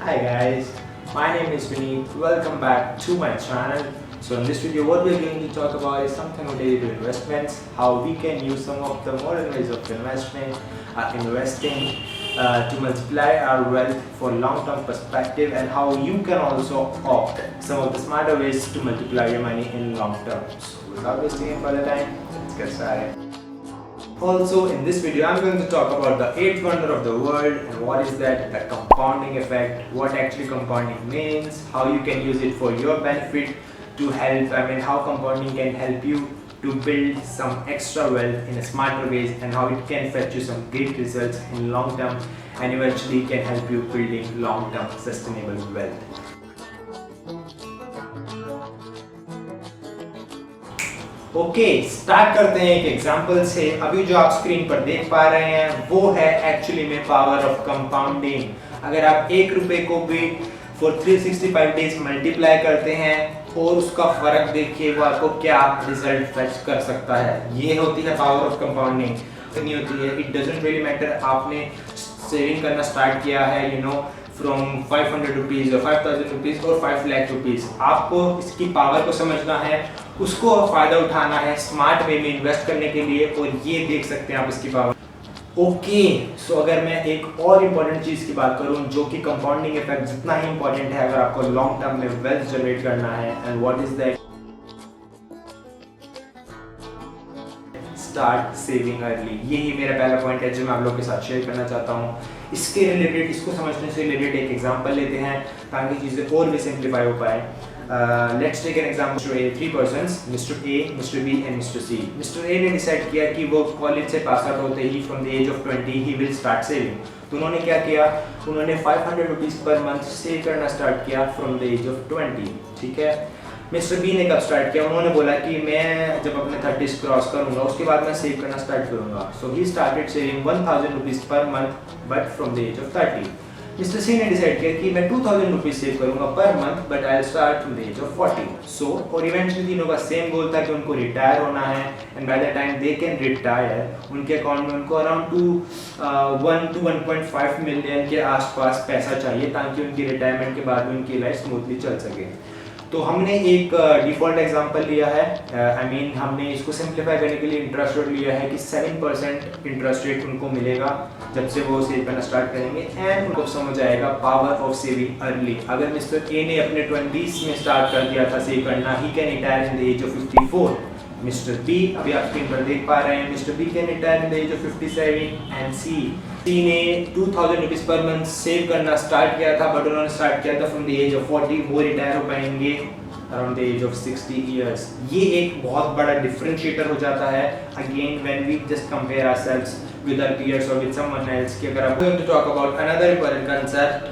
Hi guys, my name is Vineet. Welcome back to my channel. So in this video what we're going to talk about is something related to investments, how we can use some of the modern ways of investing to multiply our wealth for long-term perspective, and how you can also opt some of the smarter ways to multiply your money in long term. So without wasting any further time, let's get started. Also in this video I'm going to talk about the eighth wonder of the world, and what is that, the compounding effect, what actually compounding means, how you can use it for your benefit to help, how compounding can help you to build some extra wealth in a smarter ways, and how it can fetch you some great results in long term and eventually can help you building long term sustainable wealth. Okay, start करते हैं एक example से। अभी जो आप screen पर देख पा रहे हैं वो है एक्चुअली में पावर ऑफ कंपाउंडिंग। अगर आप 1 रुपए को भी फॉर 365 डेज मल्टीप्लाई करते हैं और उसका फर्क देखिए वो आपको क्या रिजल्ट फेच कर सकता है। ये होती है पावर ऑफ कंपाउंडिंग। नहीं होती है, इट डजंट रियली मैटर आपने सेविंग करना स्टार्ट किया है फ्रॉम 500 रुपीज़ और 5000 रुपीज़ और 5 लाख रुपीज़। आपको इसकी पावर को समझना है, उसको फ़ायदा उठाना है स्मार्ट वे में इन्वेस्ट करने के लिए, और ये देख सकते हैं आप इसकी पावर। ओके, सो अगर मैं एक और इम्पॉर्टेंट चीज़ की बात करूं जो कि कंपाउंडिंग इफेक्ट जितना ही इम्पॉर्टेंट है अगर आपको लॉन्ग टर्म में वेल्थ जनरेट करना है, and what is that, start saving early. यही मेरा पहला पॉइंट है जो मैं आप लोगों के साथ शेयर करना चाहता हूँ। इसके रिलेटेड, इसको समझने से रिलेटेड एक एग्जांपल लेते हैं ताकि चीज़ें और भी सिंप्लीफाई हो पाए। Let's take an example. 3 persons, mister A, mister B and mister C. Mister A ने डिसाइड किया कि वो कॉलेज से पास आउट होते ही from the age of 20 he will start saving. तो उन्होंने क्या किया, उन्होंने 500 रुपीज़ पर मंथ सेव करना स्टार्ट किया फ्रॉम द एज ऑफ 20। ठीक है। मिस्टर बी ने कब स्टार्ट किया, उन्होंने बोला कि मैं जब अपने 30 क्रॉस करूंगा उसके बाद मैं सेव करना स्टार्ट करूंगा। So he started saving 1000 rupees per month but from the age of 30। Mister C ने डिसाइड किया कि मैं 2000 रुपीज़ सेव करूंगा per month but I will start from the age of 40। So और इवेंचुअली तीनों का सेम गोल था कि उनको रिटायर होना है, and by the time they can retire उनके अकाउंट में उनको अराउंड 1 to 1.5 मिलियन के आसपास पैसा चाहिए ताकि उनकी रिटायरमेंट के बाद उनकी लाइफ स्मूथली चल सके। तो हमने एक डिफ़ॉल्ट एग्जांपल लिया है, हमने इसको सिंप्लीफाई करने के लिए इंटरेस्ट रेट लिया है कि 7% इंटरेस्ट रेट उनको मिलेगा जब से वो सेव करना स्टार्ट करेंगे, एंड उनको समझ आएगा पावर ऑफ सेविंग अर्ली। अगर मिस्टर ए ने अपने 20s में स्टार्ट कर दिया था सेव करना, he can retire in the age of 54। Mister B, अभी आप स्क्रीन पर देख पा रहे हैं, mister B can retire in the age of 57, and C ने 2000 रुपीज़ पर मंथ सेव करना स्टार्ट किया था बट उन्होंने स्टार्ट किया था फ्रॉम द एज ऑफ 40। वो रिटायर हो पाएंगे around the age of 60 years. ये एक बहुत बड़ा डिफरेंशिएटर हो जाता है again when we just compare ourselves with our peers और विद समवन एल्स। कि अगर आप going to talk about another important concept,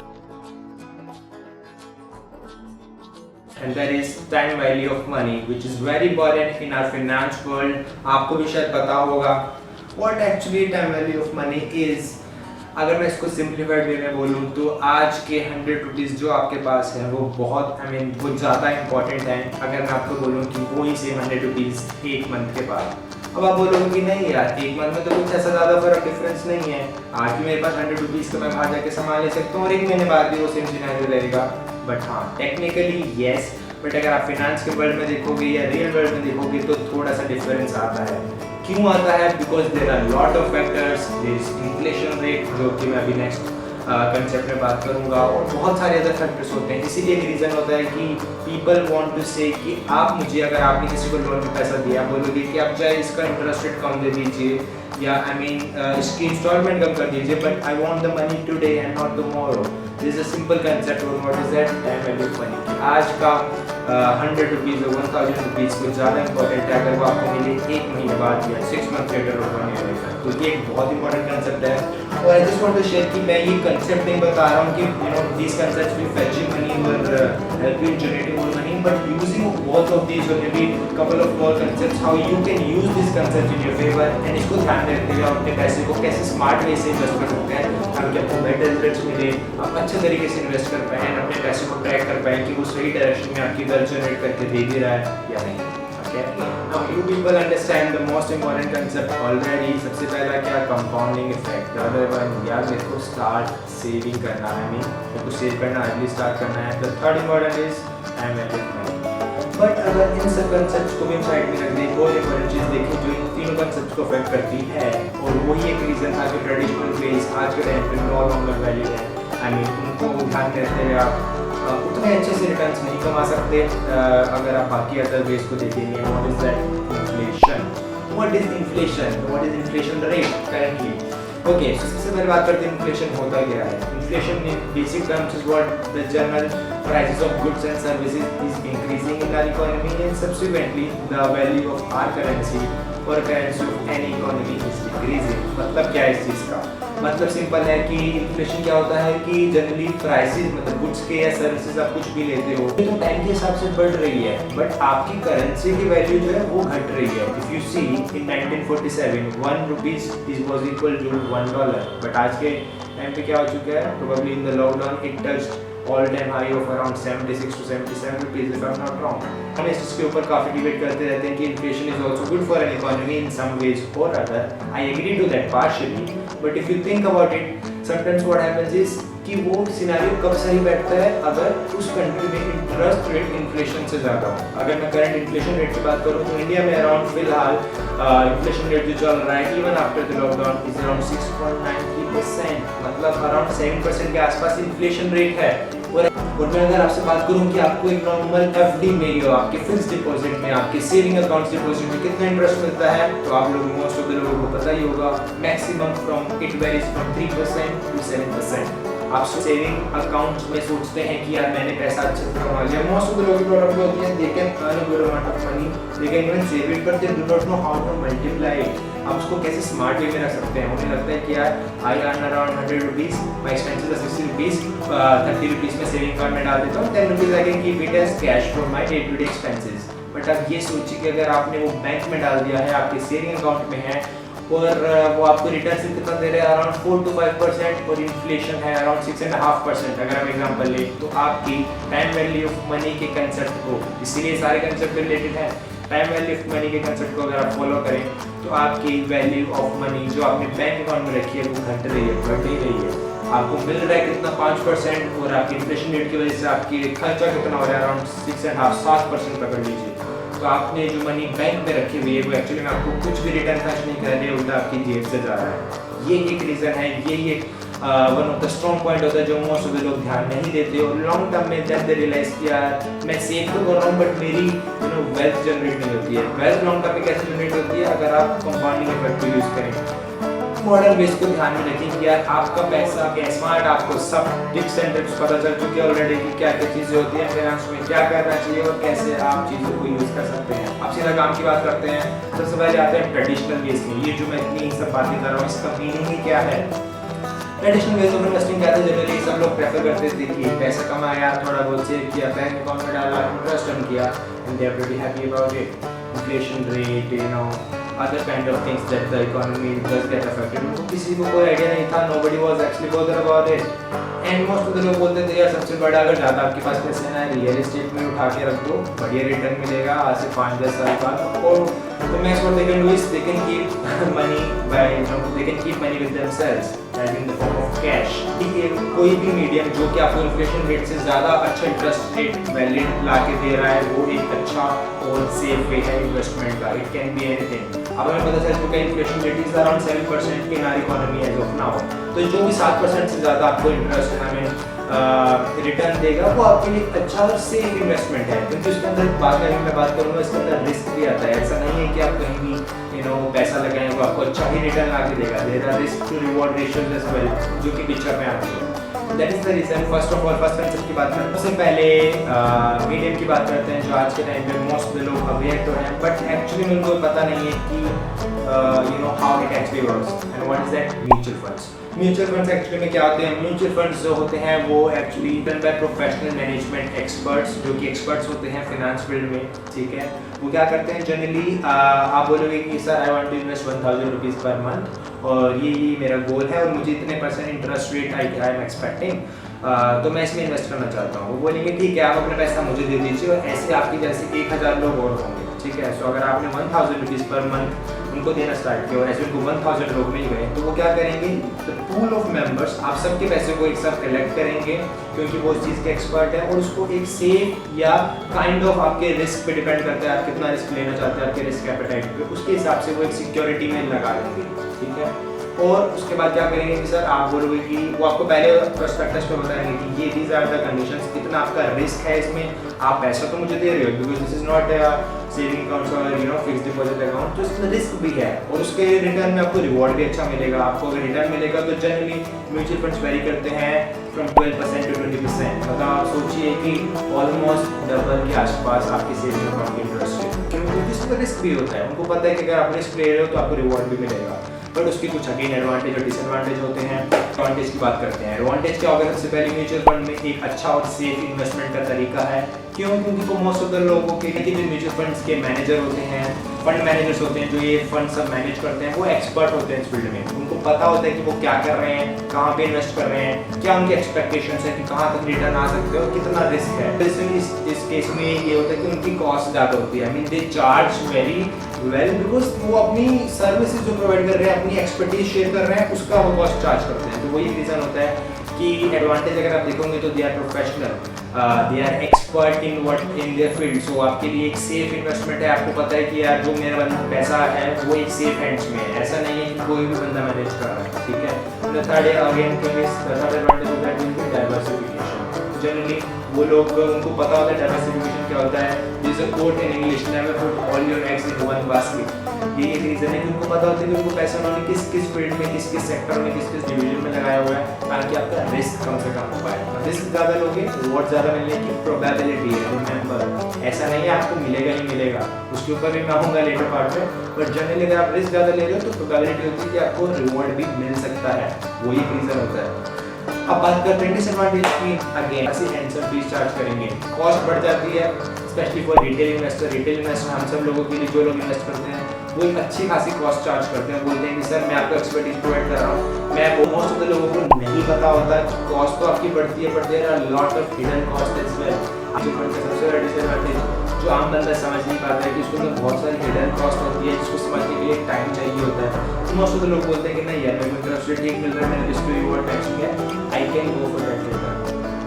and that is time value of money, which is very important in our finance world। आपको भी शायद पता होगा what actually time value of money is। अगर मैं इसको सिंप्लीफाइड वे में बोलूँ तो आज के 100 रुपीज़ जो आपके पास है वो बहुत बहुत ज़्यादा इंपॉर्टेंट है। अगर मैं आपको बोलूँ कि वो ही सेम 100 रुपीज़ एक मंथ के बाद, अब आप बोलोगे कि नहीं यार एक मंथ में तो कुछ ऐसा ज़्यादा फर्क डिफरेंस नहीं है, आज भी मेरे पास 100 रुपीज़ का मैं बाहर जाके संभाल ले सकता हूँ और एक महीने बाद भी वो सेम सिनेरियो रहेगा। बट हाँ, टेक्निकली येस, बट अगर आप फिनेंस के वर्ल्ड में देखोगे या रियल वर्ल्ड में देखोगे तो थोड़ा सा डिफरेंस आता है। क्यों आता है? Because there are lot of factors, there is inflation rate जो कि मैं अभी नेक्स्ट कंसेप्ट में बात करूंगा, और बहुत सारे अदर फैक्टर्स होते हैं। इसीलिए एक रीज़न होता है कि पीपल वांट टू से कि आप मुझे, अगर आपने किसी को लोन में पैसा दिया, बोलोगे कि आप चाहे इसका इंटरेस्ट रेट कम दे दीजिए या इसकी इंस्टॉलमेंट कम कर दीजिए, but I want the money today and not tomorrow. This is a simple concept of what is that time value of money. आज का 100 रुपीज़ और 1000 रुपीज़ कुछ ज़्यादा इंपॉर्टेंट है अगर वो आपको मिले एक महीने बाद या 6 मंथ लेटर और 1 ईयर लेटर। तो ये एक बहुत इंपॉर्टेंट कंसेप्ट है, और I just want to share कि मैं ये कंसेप्ट नहीं बता रहा हूँ कि this concept will fetch you money और help you generating more money, but using both of these और may be couple of more concepts how you can use this concept in your favour, and इसको ध्यान में रखते हुए अपने पैसे को कैसे स्मार्ट वे से इन्वेस्ट कर सकते हैं ताकि आपको बेटर रिजल्ट्स मिले, आप अच्छे तरीके से इन्वेस्ट कर पाएँ, अपने पैसे को ट्रैक कर पाएँ कि वो सही डायरेक्शन में आपकी वेल्थ जनरेट करके दे भी रहा है या नहीं। Okay, Now you people understand the most important concept already. सबसे पहला क्या, compounding effect. The other one, यार मेरे को start saving करना है, मेरे को save करना अर्ली start करना है. The third important is time management. But अगर इन सब कंसेप्ट को भी हम साइड में रख दें, और इम्पोर्टेंट चीज़ देखें जो इन तीनों कंसेप्ट को अफेक्ट करती है, और वही एक रीज़न था कि ट्रेडिशनल वेज आज के टाइम पे नो लॉन्गर वैल्यू है. आई मीन उनको ध्यान में रखते हुए आप उतने अच्छे से रिटर्न्स नहीं कमा सकते अगर आप बाकी अदर वेज को देखेंगे. What is that? Inflation. What is inflation? What is inflation rate currently? Okay, सबसे पहले बात करते हैं इन्फ्लेशन होता क्या है. Inflation in basic terms is what the general prices of goods and services is increasing in our economy, and subsequently the value of our currency or currency of any economy is decreasing. मतलब क्या है इस चीज़ का? मतलब simple है कि inflation क्या होता है कि जनरली प्राइसेस मतलब गुड्स के या सर्विसेज आप कुछ भी लेते हो तो टाइम के हिसाब से बढ़ रही है, बट आपकी करेंसी की वैल्यू जो है वो घट रही है. If you see in 1947 1 rupees was equal to $1, but आज के टाइम पे क्या हो चुका है, probably in the lockdown it touched all time high of around 76 to 77 rupees if I am not wrong. हम इसके ऊपर काफ़ी डिबेट करते रहते हैं कि inflation is also good for an economy in some ways और other. I agree to that partially, but if you think about it sometimes what happens is कि वो सिनेरियो कब सही बैठता है अगर उस कंट्री में इंटरेस्ट रेट इन्फ्लेशन से ज़्यादा हो. अगर मैं करंट इन्फ्लेशन रेट की बात करूँ तो इंडिया में अराउंड फिलहाल इन्फ्लेशन रेट जो चल रहा है even after the lockdown is around 6.93%, मतलब अराउंड 7% के आसपास इन्फ्लेशन रेट है. और मैं अगर आपसे बात करूं कि आपको एक नॉर्मल एफडी में या आपके फिक्स डिपॉजिट में आपके सेविंग अकाउंट डिपॉजिट में कितना इंटरेस्ट मिलता है, तो आप लोगों मोस्ट ऑफ द लोगों को पता ही होगा, maximum from it varies from 3% to 7%. आप सेविंग अकाउंट में सोचते हैं कि यार मैंने पैसा अच्छे से कमा लिया. मोस्ट ऑफ द लोगों की प्रॉब्लम होती है they can earn a good amount of money, they can even save it, but they do not know how to multiply it. आप उसको कैसे स्मार्ट वे में रख सकते हैं. उन्हें लगता है कि यार I earn around 100 rupees, my expenses are 60 rupees, 30 rupees में सेविंग अकाउंट में डाल देता हूँ, 10 rupees I can keep it as cash for my day to day expenses. But अब ये सोचिए कि अगर आपने वो बैंक में डाल दिया है, आपके सेविंग अकाउंट में है और वो आपको रिटर्न से कितना दे रहे हैं, अराउंड 4 to 5%, और इन्फ्लेशन है अराउंड 6.5%. अगर हम एग्जांपल लें तो आपकी टाइम वैल्यू ऑफ मनी के कंसेप्ट को, इसीलिए सारे कंसेप्ट रिलेटेड है, टाइम वैल्यू ऑफ मनी के कंसेप्ट को अगर आप फॉलो करें तो आपकी वैल्यू ऑफ मनी जो आपने बैंक अकाउंट में रखी है वो घट रही है, बढ़ नहीं रही है. आपको मिल रहा है कितना 5%, और आपकी इन्फ्लेशन रेट की वजह से आपकी खर्चा कितना हो रहा है, अराउंड 6.5-7% पकड़ लीजिए. तो आपने जो मनी बैंक में रखी हुई है वो एक्चुअली में आपको कुछ भी रिटर्न खर्च नहीं कर रही है, उल्टा आपकी जेब से जा रहा है. ये एक रीज़न है, यही एक one of the strong point होता है जो मोस्ट ऑफ द लोग ध्यान नहीं देते. और लॉन्ग टर्म में जब दे रियलाइज किया मैं सेव तो कर रहा हूँ बट मेरी वेल्थ जनरेट नहीं होती है. वेल्थ लॉन्ग टर्म में कैसे जनरेट होती है, अगर आप कंपाउंडिंग इफेक्ट को यूज़ करें. मॉडर्न बेस को ध्यान में रखें कि यार आपका पैसा क्या स्मार्ट, आपको सब टिप्स एंड ट्रिक्स पता चल चुकी है ऑलरेडी कि क्या क्या चीज़ें होती हैं फाइनेंस में, क्या करना चाहिए और कैसे आप चीज़ों को यूज़ कर सकते हैं. आप सीधा काम की बात करते हैं. सबसे पहले आते हैं ट्रेडिशनल वेज में. ये जो मैं इतनी सब बातें कर रहा हूँ इसका मीनिंग ही क्या है. ट्रेडिशनल वेज ऑफ इन्वेस्टिंग क्या था, जनरली सब लोग प्रेफर करते थे कि पैसा कमाया, थोड़ा बहुत सेव किया, बैंक अकाउंट में डाला, इंटरेस्ट अर्न किया, and they are pretty happy about it. Inflation rate other kind of things that the economy does get affected. उनको किसी को कोई आइडिया नहीं था, nobody was actually bothered about it. And most of the लोग बोलते थे यार सबसे बड़ा अगर ज़्यादा आपके पास पैसे ना रियल एस्टेट में उठा के रख दो, बढ़िया रिटर्न मिलेगा आज से 5-10 साल बाद. और तो next what they can do is they can keep money by they can keep money with themselves as in the form of cash. कोई भी मीडियम जो कि आपको इन्फ्लेशन रेट से ज़्यादा अच्छा इंटरेस्ट रेट वैलिड ला के दे रहा है वो एक अच्छा और सेफ वे है इन्वेस्टमेंट का. It can be anything. अब हमें पता चल चुका है inflation rate is around 7% in our economy as of now. तो जो भी 7% से ज़्यादा आपको इंटरेस्ट रिटर्न देगा वो आपके लिए अच्छा और सेफ इन्वेस्टमेंट है. क्योंकि उसके अंदर मैं बात करूँगा इसके अंदर रिस्क भी आता है. ऐसा नहीं है कि आप कहीं भी पैसा लगाएं वो आपको अच्छा ही रिटर्न ला के देगा. There are risk to reward ratios as well जो कि पिक्चर में आती है. That is the reason. First of all first concept की बात करें सबसे पहले मीडियम की बात करते हैं जो आज के टाइम पे मोस्ट ऑफ द लोग अवेयर तो हैं बट एक्चुअली में उनको पता नहीं है कि how it actually works and what is that. Mutual funds. Mutual funds actually में क्या होते हैं, म्यूचुअल फंड्स जो होते हैं वो actually done by professional management experts जो कि एक्सपर्ट्स होते हैं फाइनेंस फील्ड में. ठीक है, वो क्या करते हैं जनरली आप बोलोगे कि sir I want to invest 1000 rupees per month और ये मेरा गोल है और मुझे इतने % interest rate I am expecting. तो मैं इसमें इन्वेस्ट करना चाहता हूँ। वो बोलेंगे ठीक है, आप अपना पैसा मुझे दे दीजिए और ऐसे आपके जैसे 1000 लोग और होंगे, ठीक है। सो अगर आपने 1000 रुपीज़ पर मंथ उनको देना स्टार्ट किया और ऐसे उनको 1000 लोग मिल गए, तो वो क्या करेंगे, तो पूल ऑफ मेंबर्स आप सबके पैसे को एक साथ कलेक्ट करेंगे क्योंकि वो उस चीज़ के एक्सपर्ट है, और उसको एक सेफ या काइंड ऑफ आपके रिस्क पे डिपेंड करता है, आप कितना रिस्क लेना चाहते हैं, आपके रिस्क एपेटाइट पे, उसके हिसाब से वो एक सिक्योरिटी में लगा देंगे, ठीक है। और उसके बाद क्या करेंगे कि सर आप बोलोगे कि वो आपको पहले प्रोस्पेक्टस पे बताएंगे कि ये दीज आर द कंडीशंस, कितना आपका रिस्क है इसमें, आप पैसा तो मुझे दे रहे हो because this is not saving account और फिक्स्ड डिपॉजिट अकाउंट, तो इसमें रिस्क भी है और उसके रिटर्न में आपको रिवॉर्ड भी अच्छा मिलेगा। आपको अगर रिटर्न मिलेगा तो जनरली म्यूचुअल फंड्स वेरी करते हैं फ्रॉम 12% to 20%, मतलब आप सोचिए कि ऑलमोस्ट डबल के आसपास आपकी सेविंग अकाउंट की इंटरेस्ट रेट, क्योंकि इसमें रिस्क भी होता है। उनको पता है कि अगर आप रिस्क ले रहे हो तो आपको रिवॉर्ड भी मिलेगा, बट उसके कुछ अगेन एडवांटेज और डिसएडवांटेज होते हैं। एडवांटेज की बात करते हैं। एडवांटेज क्या होगा, सबसे पहले म्यूचुअल फंड में एक अच्छा और सेफ इन्वेस्टमेंट का तरीका है। क्यों? क्योंकि वो मोस्ट ऑफ द लोगों के जो म्यूचुअल फंड्स के मैनेजर होते हैं, फंड मैनेजर्स होते हैं, जो ये फंड सब मैनेज करते हैं, वो एक्सपर्ट होते हैं इस फील्ड में। उनको पता होता है कि वो क्या कर रहे हैं, कहाँ पे इन्वेस्ट कर रहे हैं, क्या उनके एक्सपेक्टेशंस है कि कहाँ तक रिटर्न आ सकते हैं और कितना रिस्क है। इस केस में ये होता है कि उनकी कॉस्ट ज़्यादा होती है। I mean they charge very well because वो अपनी सर्विसेज जो प्रोवाइड कर रहे हैं, अपनी एक्सपर्टीज शेयर कर रहे हैं, उसका वो कॉस्ट चार्ज करते हैं। तो वही रीज़न होता है कि एडवांटेज अगर आप देखोगे तो they are professional, they are expert in their field. So आपके लिए एक सेफ इन्वेस्टमेंट है। आपको पता है कि यार जो मेरा पैसा है वो एक सेफ हैंड्स में है, ऐसा नहीं है कि कोई भी बंदा मैनेज कर रहा है, ठीक है। द थर्ड एडवांटेज होता है डाइवर्सिफिकेशन। जनरली वो लोग, उनको पता होता है डाइवर्सिफिकेशन क्या होता है। This is a quote in English, never put all your eggs in one basket. ये एक रीज़न है कि उनको पता होता है कि उनको पैसा उन्होंने किस किस फील्ड में, किस किस सेक्टर में, किस किस डिवीजन में लगाया हुआ है, ताकि आपका रिस्क कम से कम हो पाए। रिस्क ज़्यादा लोगे, रिवॉर्ड ज़्यादा मिलने की प्रोबेबिलिटी है। रिमेंबर, ऐसा नहीं है आपको मिलेगा ही मिलेगा, उसके ऊपर भी मैं आऊँगा लेटर पार्ट में, बट जनरली अगर आप रिस्क ज़्यादा ले रहे हो तो प्रोबेबिलिटी होती है कि आपको रिवॉर्ड भी मिल सकता है। वो एक रीज़न होता है। अब बात करते हैं डिसएडवांटेज की। अगेन ऐसी हैंडसम फीस चार्ज करेंगे, कॉस्ट बढ़ जाती है specially for retail investor. Retail investor हम सब लोगों के लिए, जो लोग इन्वेस्ट करते हैं, वो एक अच्छी खासी कॉस्ट चार्ज करते हैं। बोलते हैं कि सर मैं आपको एक्सपर्टीज प्रोवाइड कर रहा हूँ। मैं मोस्ट ऑफ द लोगों को नहीं पता होता है कॉस्ट तो आपकी बढ़ती है, but there are lot of hidden cost as well. सबसे बड़ा डिसएडवांटेज जो आम बंदा समझ नहीं पाता है कि उसके अंदर बहुत सारी हिडन कॉस्ट होती है, जिसको समझने के लिए टाइम चाहिए होता है। तो मोस्ट ऑफ द लोग बोलते हैं कि नहीं यार मेरे को इंटरेस्ट रेट ठीक मिल रहा है, मेरे रिस्क रिवॉर्ड मैचिंग है, I can go for that return,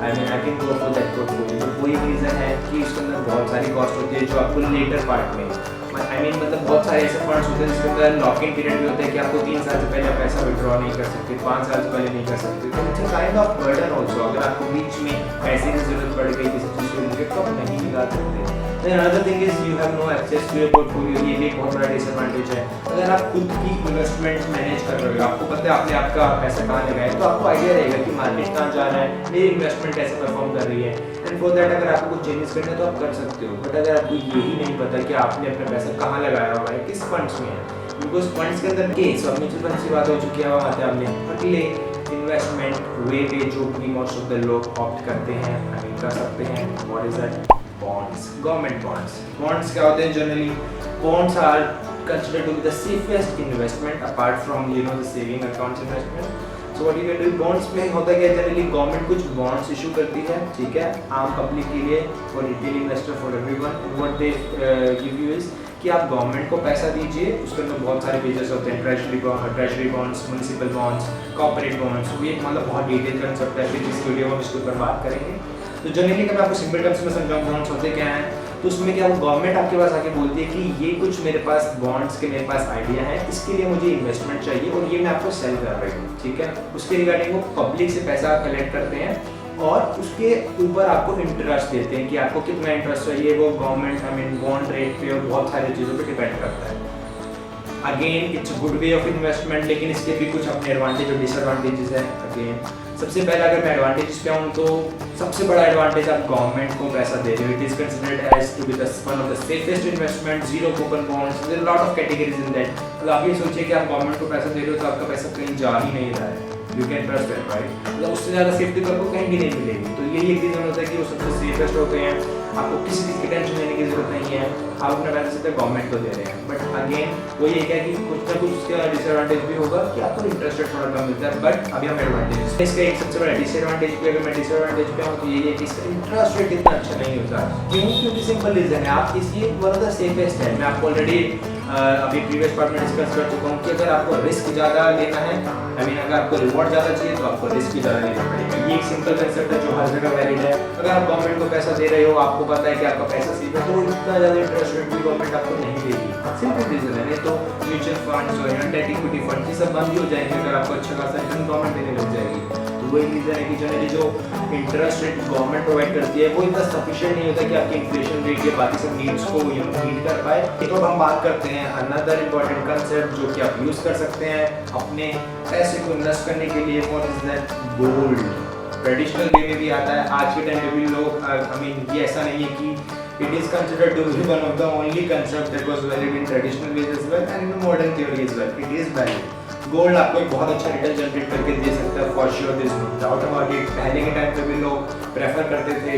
I can go for that portfolio. तो वही रीज़न है कि इसके अंदर बहुत सारी कॉस्ट होती है जो आपको लेटर पार्ट में, मतलब बहुत सारे ऐसे फंड्स होते हैं जिसके अंदर लॉक इन पीरियड भी होता है कि आपको 3 साल से पहले पैसा विड्रॉ नहीं कर सकते, 5 साल से पहले नहीं कर सकते। तो it's a kind of burden also. अगर आपको बीच में पैसे की जरूरत पड़ गई किसी चीज़ को लेकर तो आप नहीं निकाल सकते। Then another thing is you have no access to your portfolio। ये भी एक बहुत बड़ा डिसएडवांटेज है। अगर आप खुद की इन्वेस्टमेंट मैनेज कर रहे हो, आपको पता है आपने आपका पैसा कहाँ लगाया है, तो आपको आइडिया रहेगा कि मार्केट कहाँ जा रहा है, मेरी इन्वेस्टमेंट कैसे परफॉर्म कर रही है। एंड फॉर दैट अगर आपको कुछ चेंजेस करना है तो आप कर सकते हो। बट अगर आपको यही नहीं पता कि आपने अपना पैसा कहाँ लगाया हुआ है, किस फंड्स में है, बिकॉज फंड्स के अंदर केस और म्यूचुअल फंड्स की बात हो चुकी है, वो आते हैं आपने अगले इन्वेस्टमेंट वे पे जो भी मोस्ट ऑफ द लोग ऑप्ट करते हैं, कर सकते हैं। What is that? Bonds, government bonds. Bonds क्या होते हैं generally? Bonds are considered to be the safest investment apart from the saving accounts investment. So what you can do, bonds में होता क्या जनरली, गवर्नमेंट कुछ bonds इशू करती है, ठीक है, आम पब्लिक के लिए, for retail investor, for everyone. What they give you is कि आप गवर्नमेंट को पैसा दीजिए, उसके अंदर बहुत सारे पेजेस होते हैं, treasury bonds, municipal bonds, corporate bonds. ये मतलब बहुत डिटेल कंसेप्ट है, फिर इस वीडियो में इसके ऊपर बात करेंगे। तो जनरली अगर मैं आपको सिंपल टर्म्स में समझाऊँ बॉन्ड्स होते क्या हैं, तो उसमें क्या, वो गवर्नमेंट आपके पास आके बोलती है कि ये कुछ मेरे पास बॉन्ड्स के मेरे पास आइडिया है, इसके लिए मुझे इन्वेस्टमेंट चाहिए और ये मैं आपको सेल कर रही हूँ, ठीक है। उसके रिगार्डिंग वो पब्लिक से पैसा कलेक्ट करते हैं और उसके ऊपर आपको इंटरेस्ट देते हैं कि आपको कितना इंटरेस्ट चाहिए। वो गवर्नमेंट बॉन्ड रेट पे और बहुत सारी चीज़ों पे डिपेंड करता है। Again it's good way of investment, लेकिन इसके भी कुछ अपने एडवांटेज और डिसएडवांटेजेस हैं। अगेन सबसे पहला अगर मैं एडवांटेजेस पे आऊँ तो सबसे बड़ा एडवांटेज आप गवर्नमेंट को पैसा दे रहे हो। It is considered as to be one of the safest investment, zero coupon bonds, there are lot of categories in that. तो आप ये सोचिए कि आप गवर्नमेंट को पैसा दे रहे हो तो आपका पैसा कहीं जा ही नहीं रहा है, you can trust that right. मतलब उससे ज़्यादा सेफ्टी तो आपको कहीं भी नहीं मिलेगी। तो यही एक रीज़न होता है कि वो सबसे सेफेस्ट होते हैं, आपको किसी चीज़ की टेंशन लेने की जरूरत नहीं है, आप अपना पैसा सीधे गवर्नमेंट को दे रहे हैं। बट अगेन वो ये क्या कि कुछ ना कुछ उसका डिसएडवांटेज भी होगा कि आपको इंटरेस्ट रेट थोड़ा कम मिलता है। बट अभी हम एडवांटेज, इसका एक सबसे बड़ा डिसएडवांटेज भी, अगर मैं डिसएडवांटेज पे हूँ तो ये है कि इसका इंटरेस्ट रेट इतना अच्छा नहीं होता। क्यों? क्योंकि सिंपल रीज़न है, आप इसलिए वन ऑफ द सेफेस्ट है। मैं आपको ऑलरेडी अभी प्रीवियस पार्ट में डिस्कस कर चुका हूँ कि अगर आपको रिस्क ज़्यादा लेना है, आई मीन अगर आपको रिवॉर्ड ज़्यादा चाहिए तो आपको रिस्क भी ज़्यादा लेना पड़ेगा। ये एक सिंपल कंसेप्ट है जो हर जगह वैलिड है। अगर आप गवर्नमेंट को पैसा दे रहे हो, आपको पता है कि आपका पैसा सेफ है, तो इतना ज़्यादा इंटरेस्ट रेट भी गवर्नमेंट आपको नहीं देगी। सिंपल रीज़न है। नहीं तो म्यूचुअल फंड्स और डेट इक्विटी फंड ये सब बंद भी हो जाएंगे अगर आपको अच्छा खासा रिटर्न गवर्नमेंट देने लग जाएगी। तो वही रीज़न है कि जनरली जो इंटरेस्ट रेट गवर्नमेंट प्रोवाइड करती है वो इतना सफिशिएंट नहीं होता कि आपकी इन्फ्लेशन रेट या बाकी सब नीड्स को मीट कर पाए। तो अब हम बात करते हैं अनदर इम्पॉर्टेंट कंसेप्ट जो कि आप यूज़ कर सकते हैं अपने पैसे को इन्वेस्ट करने के लिए। What is that? Gold. Traditional way में भी आता है, आज के टाइम में भी लोग, आई मीन ये ऐसा नहीं है कि it is considered to be one of the only concept that was valid in traditional ways as well and in modern theory as well. It is valid. Gold आपको एक बहुत अच्छा रिटर्न जनरेट करके दे सकता है, for sure, this no doubt about it. पहले के टाइम पे भी लोग प्रेफर करते थे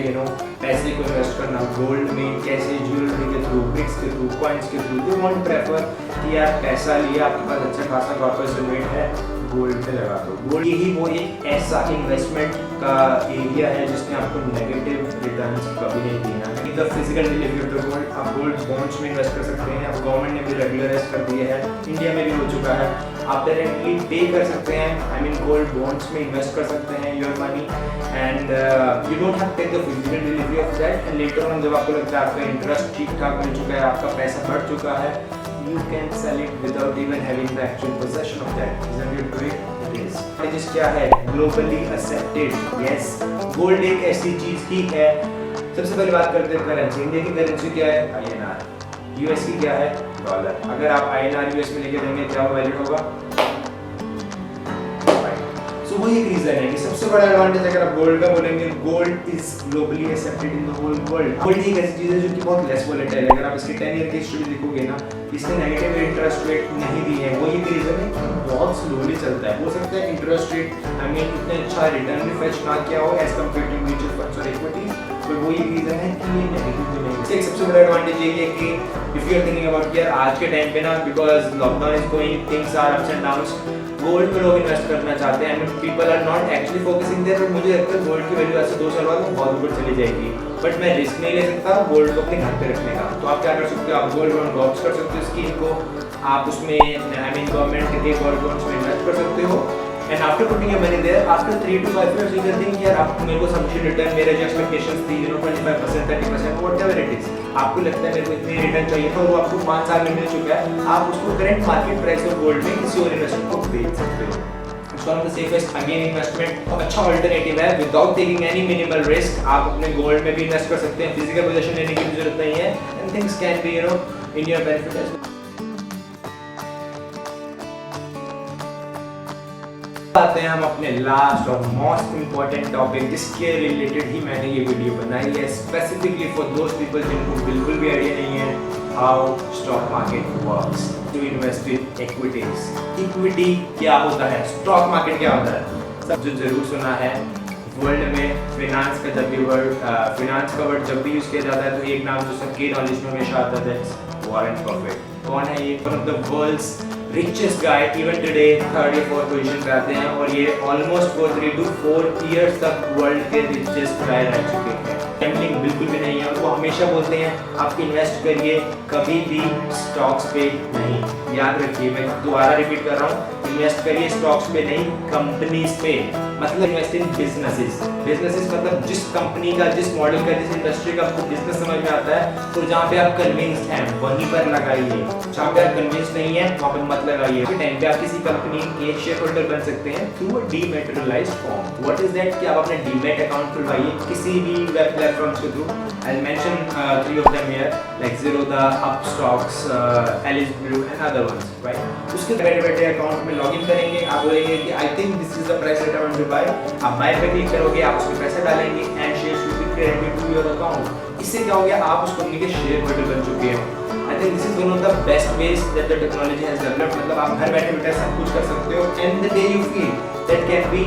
पैसे को इन्वेस्ट करना गोल्ड में, कैसे ज्वेलरी के थ्रू, ब्रिक्स के थ्रू, कॉइन्स के थ्रू। दे वांट प्रेफर कि यार पैसा लिया, आपके पास अच्छा खासा कॉर्पोरेट रेट है, गोल्ड पे लगा दो। गोल्ड यही वो एक ऐसा इन्वेस्टमेंट का एरिया है जिसमें आपको नेगेटिव रिटर्न्स कभी नहीं देना है। The physical delivery of the gold, आप गोल्ड बॉन्ड्स में इन्वेस्ट कर सकते हैं। अब गवर्नमेंट ने भी रेगुलराइज कर दिया है, इंडिया में भी हो चुका है। आप डायरेक्टली पे कर सकते हैं, आई मीन गोल्ड बॉन्ड्स में इन्वेस्ट कर सकते हैं your money and you don't have to take the physical delivery of that. And later on जब आपको लगता है आपका इंटरेस्ट ठीक ठाक मिल चुका है, आपका पैसा बढ़ चुका है, you can sell it without even having the actual possession of that. Isn't it great? It is. This क्या है? Globally accepted. Yes. Gold एक ऐसी चीज ही है। सबसे पहले बात करते हैं करेंसी। इंडिया की करेंसी क्या है? INR। यूएस की क्या है? डॉलर। अगर आप INR यूएस में लेके देंगे क्या वो वैलिड होगा? तो वही एक रीजन है कि सबसे बड़ा एडवांटेज अगर आप गोल्ड का बोलेंगे, gold is globally accepted in the whole world. Gold एक ऐसी चीज है जो कि बहुत लेस वोलेटाइल है। अगर आप इसके 10 ईयर की हिस्ट्री देखोगे ना, इसने नेगेटिव इंटरेस्ट रेट नहीं दी है। वो एक रीजन है कि बहुत स्लोली चलता है। हो सकता है इंटरेस्ट रेट आई मीन इतना अच्छा रिटर्न भी फेच ना किया हो as compare to mutual funds और इक्विटी, तो वो एक रीजन है कि ये नेगेटिव भी नहीं है। एक सबसे बड़ा एडवांटेज ये है कि if you are thinking about यार आज के टाइम पे ना, because lockdown is going, things are ups and downs, gold पे लोग इन्वेस्ट करना चाहते हैं। I mean people are not actually focusing there, but मुझे लगता है गोल्ड की वैल्यू आज से 2 साल बाद बहुत ऊपर चली जाएगी। बट मैं रिस्क नहीं ले सकता गोल्ड को अपने घर पे रखने का। तो आप क्या कर सकते हो? आप गोल्ड बॉन्ड बॉक्स कर सकते हो स्कीम को, आप उसमें आई मीन गवर्नमेंट के गोल्ड बॉन्ड्स में इन्वेस्ट कर सकते हो। And after putting your money there, after 3 to 5 years, you can think यार आप मेरे को सफिशिएंट रिटर्न, मेरे जो एक्सपेक्टेशंस थी 25%, 30%, व्हाटएवर इट इज, आपको लगता है मेरे को इतनी रिटर्न चाहिए था और वो आपको 5 साल में मिल चुका है, आप उसको current market price of gold में किसी और इन्वेस्टर को बेच सकते हो। It's one of the safest again investment, अच्छा अल्टरनेटिव है without taking any minimal risk. आप अपने गोल्ड में भी इन्वेस्ट कर सकते हैं, फिजिकल पोजीशन लेने की भी जरूरत नहीं है, and things can be in your benefit as well. आते हैं हम अपने लास्ट और मोस्ट इम्पोर्टेंट टॉपिक जिसके रिलेटेड ही मैंने ये वीडियो बनाई है, स्पेसिफिकली फॉर दोज पीपल जिनको बिल्कुल भी आइडिया नहीं है how stock market works, to invest in equities. Equity क्या होता है, स्टॉक मार्केट क्या होता है, सब जो जरूर सुना है। वर्ल्ड में फिनांस का जब भी फिनांस का वर्ड जब भी यूज किया जाता है तो एक नाम जो सबके नॉलेज में हमेशा आता है, वॉरेन बफेट। कौन है ये? One of the world's richest guy, even today 3rd या 4th पोजीशन पे आते हैं और ये almost for 3 to 4 years तक वर्ल्ड के richest guy रह चुके हैं। गैम्बलिंग बिल्कुल भी नहीं है और वो हमेशा बोलते हैं आप इन्वेस्ट करिए, कभी भी स्टॉक्स पे नहीं। याद रखिए, मैं दोबारा रिपीट कर रहा हूँ, इन्वेस्ट करिए स्टॉक्स पे नहीं, कंपनीज पे। मतलब इन्वेस्ट इन बिजनेसेस। बिजनेसेस मतलब जिस कंपनी का, जिस मॉडल का, जिस इंडस्ट्री का आपको बिजनेस समझ में आता है तो जहाँ पे आप कन्विंस्ड हैं वहीं पर लगाइए। जहाँ पे आप कन्विंस्ड नहीं है वहाँ पर मत लगाइए। टाइम पे आप किसी कंपनी के शेयर होल्डर बन सकते हैं through a dematerialized form. What is that? कि आप अपने डीमैट अकाउंट खुलवाइए किसी भी वेब प्लेटफॉर्म्स के through. I mention 3 of them here like Zerodha, Upstocks, Alice Blue and other ones, right? उसके बैठे अकाउंट में लॉगिन करेंगे, आप बोलेंगे कि I think this is the price that I want to buy, आप बाय पे क्लिक करोगे, आप उसमें पैसे डालेंगे and shares will be credited to your account. इससे क्या हो गया, आप उस कंपनी के शेयर होल्डर बन चुके हो। आई think this is one of the best ways that the technology has developed. मतलब आप घर बैठे बैठे सब कुछ कर सकते हो, and the day you feel that can be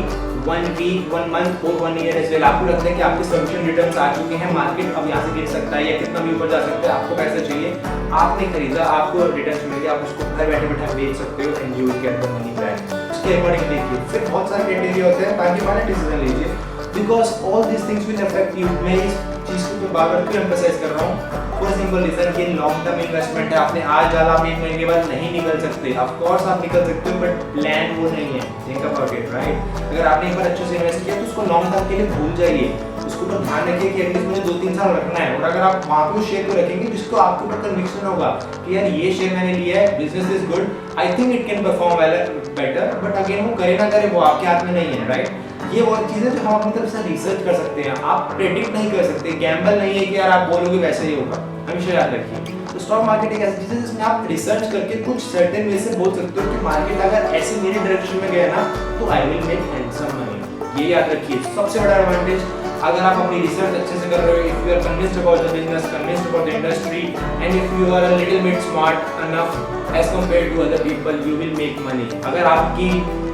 1 week, 1 month और 1 year एज वेल। आपको लगता है कि आपके सफिशिएंट रिटर्न्स आ चुके हैं, मार्केट अब यहाँ से गिर सकता है या कितना भी ऊपर जा सकता है, आपको पैसा चाहिए, आपने खरीदा, आपको रिटर्न्स मिल गया, आप उसको घर बैठे बैठे बेच सकते हो and you will get the money back. उसके अकॉर्डिंग देखिए, फिर बहुत सारे क्राइटेरिया होते हैं ताकि हमारा डिसीजन लीजिए, because all this things will affect you. मैं इस चीज़ को तो बार-बार क्यों एम्फसाइज कर रहा हूँ, फॉर सिंपल रीजन कि लॉन्ग टर्म इन्वेस्टमेंट है। आपने आज डाला, आप 1 महीने के बाद नहीं निकल सकते। ऑफ कोर्स आप निकल सकते हो, बट प्लान वो नहीं है, थिंक अबाउट इट, राइट। अगर आपने एक बार अच्छे से इन्वेस्ट किया तो उसको लॉन्ग टर्म के लिए भूल जाइए, उसको तो ध्यान रखिए कि एटलीस्ट मुझे 2-3 साल रखना है। और अगर आप वहाँ पे उस शेयर को रखेंगे जिसको आपके ऊपर कन्विक्शन होगा कि यार ये शेयर मैंने लिया है, business is good, I think it can perform well better, but again वो करे ना करे वो आपके हाथ में नहीं है, राइट। ये वो चीज़ें जो हम अपनी तरफ से रिसर्च कर सकते हैं, आप प्रेडिक्ट नहीं कर सकते। गैम्बल नहीं है कि यार आप बोलोगे वैसे ही होगा, हमेशा याद रखिए। तो स्टॉक मार्केट एक ऐसी चीज़ है जिसमें आप रिसर्च करके कुछ सर्टेन वे से बोल सकते हो कि मार्केट अगर ऐसे मेरे डायरेक्शन में गया ना तो I will make handsome money. ये याद रखिए, सबसे बड़ा एडवांटेज अगर आप अपनी रिसर्च अच्छे से कर रहे हो, if you are convinced about the business, convinced about the industry, and if you are a little bit smart enough as compared to other people, you will make money. अगर आपकी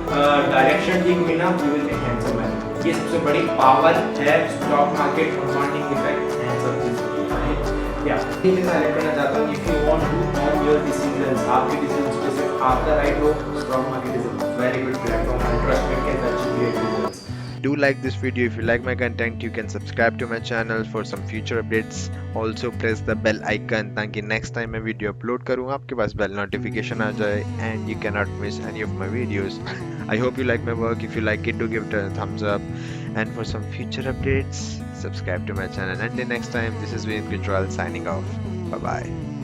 डायरेक्शन ठीक हुई ना, you will make handsome money. ये सबसे बड़ी power है stock market compounding effect and सब चीज़। या ठीक है, मैं करना चाहता हूँ, if you want to own your decisions, आपके डिसीजंस पे सिर्फ आपका राइट हो, stock market is a very good platform and trust me, can achieve great results. Do like this video. If you like my content, you can subscribe to my channel for some future updates. Also press the bell icon ताकि next time मैं video upload करूँ आपके पास bell notification आ जाए and you cannot miss any of my videos. I hope you like my work. If you like it, do give it a thumbs up. And for some future updates, subscribe to my channel. Until next time, this is Vinit Gujral signing off. Bye bye.